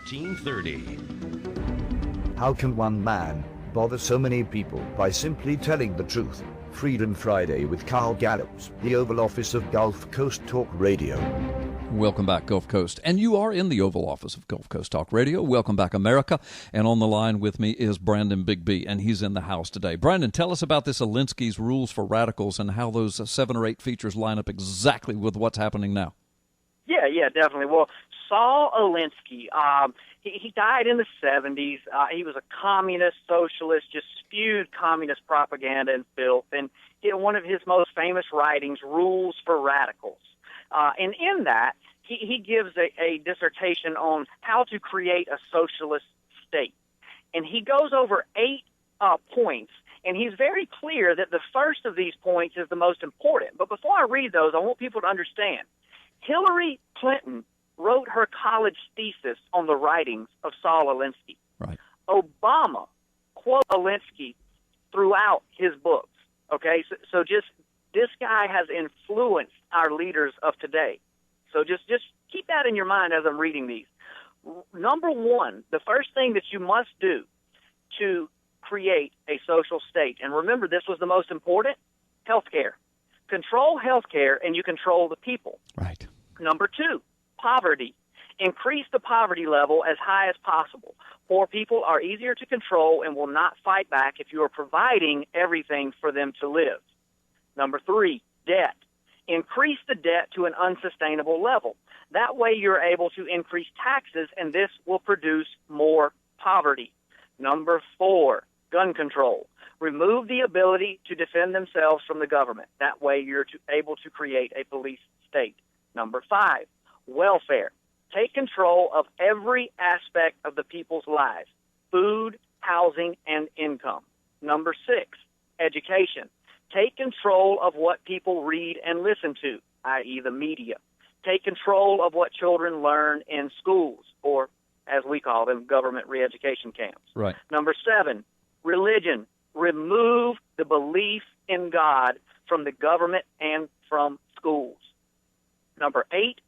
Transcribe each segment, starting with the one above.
1330. How can one man bother so many people by simply telling the truth? Freedom Friday with Carl Gallups, the Oval Office of Gulf Coast Talk Radio. Welcome back, Gulf Coast. And you are in the Oval Office of Gulf Coast Talk Radio. Welcome back, America. And on the line with me is Brandon Big B, and he's in the house today. Brandon, tell us about this Alinsky's Rules for Radicals and how those 7 or 8 features line up exactly with what's happening now. Yeah, definitely. Well, Saul Alinsky, he died in the 70s. He was a communist, socialist, just spewed communist propaganda and filth. And one of his most famous writings, Rules for Radicals. And in that, he gives a dissertation on how to create a socialist state. And he goes over 8 points, and he's very clear that the first of these points is the most important. But before I read those, I want people to understand. Hillary Clinton wrote her college thesis on the writings of Saul Alinsky. Right. Obama quote Alinsky throughout his books. Okay, so just this guy has influenced our leaders of today. So just keep that in your mind as I'm reading these. Number one, the first thing that you must do to create a social state, and remember this was the most important, healthcare. Control healthcare and you control the people. Right. Number 2, poverty. Increase the poverty level as high as possible. Poor people are easier to control and will not fight back if you are providing everything for them to live. Number 3, debt. Increase the debt to an unsustainable level. That way you're able to increase taxes, and this will produce more poverty. Number 4, gun control. Remove the ability to defend themselves from the government. That way you're able to create a police state. Number 5, welfare. Take control of every aspect of the people's lives, food, housing, and income. Number 6, education. Take control of what people read and listen to, i.e. the media. Take control of what children learn in schools, or as we call them, government re-education camps. Right. Number 7, religion. Remove the belief in God from the government and from schools. Number 8,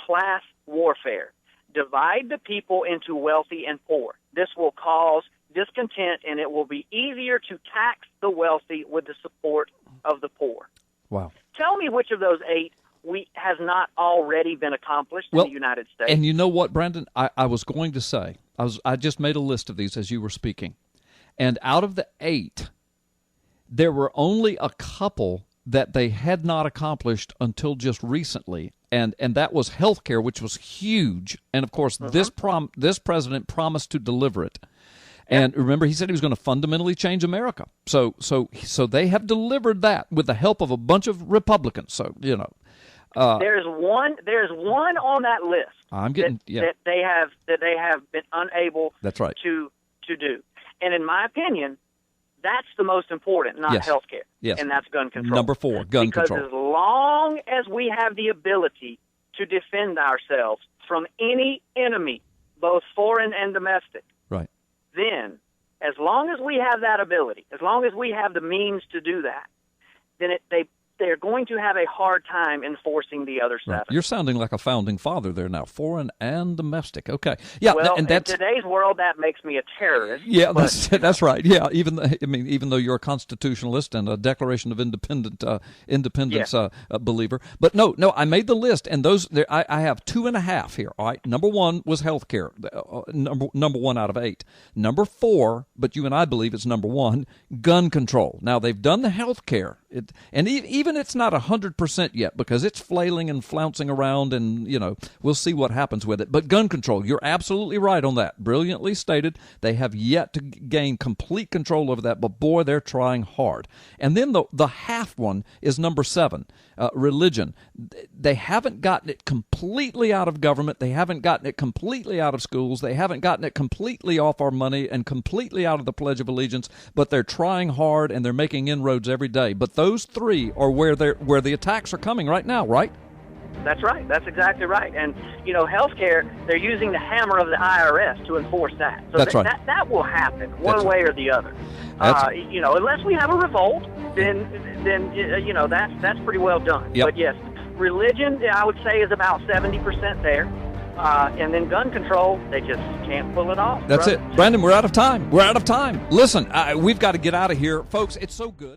class warfare. Divide the people into wealthy and poor. This will cause discontent, and it will be easier to tax the wealthy with the support of the poor. Wow. Tell me which of those 8 has not already been accomplished in the United States. And you know what, Brandon? I was going to say, I just made a list of these as you were speaking. And out of the 8, there were only a couple that they had not accomplished until just recently, and that was healthcare, which was huge. And of course, this president promised to deliver it. And remember, he said he was going to fundamentally change America. So they have delivered that with the help of a bunch of Republicans. So there's one on that list. That they have been unable. That's right. to do. And in my opinion, that's the most important, not health care. Yes. And that's gun control. Number 4, gun control. Because as long as we have the ability to defend ourselves from any enemy, both foreign and domestic, right, then as long as we have that ability, as long as we have the means to do that, then they're going to have a hard time enforcing the other 7. Right. You're sounding like a founding father there now, foreign and domestic. Okay, yeah, well, and that's, in today's world, that makes me a terrorist. Yeah, that's right. Yeah, even though you're a constitutionalist and a Declaration of Independence believer, but no, I made the list, and those there I have 2.5 here. All right, number 1 was health care, number 1 out of 8. Number 4, but you and I believe it's number 1, gun control. Now they've done the health care. And even it's not 100% yet because it's flailing and flouncing around, and we'll see what happens with it. But gun control, you're absolutely right on that. Brilliantly stated. They have yet to gain complete control over that, but boy, they're trying hard. And then the half one is number 7, religion. They haven't gotten it completely out of government. They haven't gotten it completely out of schools. They haven't gotten it completely off our money and completely out of the Pledge of Allegiance, but they're trying hard and they're making inroads every day. But those 3 are where the attacks are coming right now, right? That's right. That's exactly right. And, healthcare, they're using the hammer of the IRS to enforce that. So that's right. That will happen one way or the other. Unless we have a revolt, then that's pretty well done. Yep. But yes, religion, I would say, is about 70% there. And then gun control, they just can't pull it off. That's it. Brandon, we're out of time. We're out of time. Listen, we've got to get out of here. Folks, it's so good.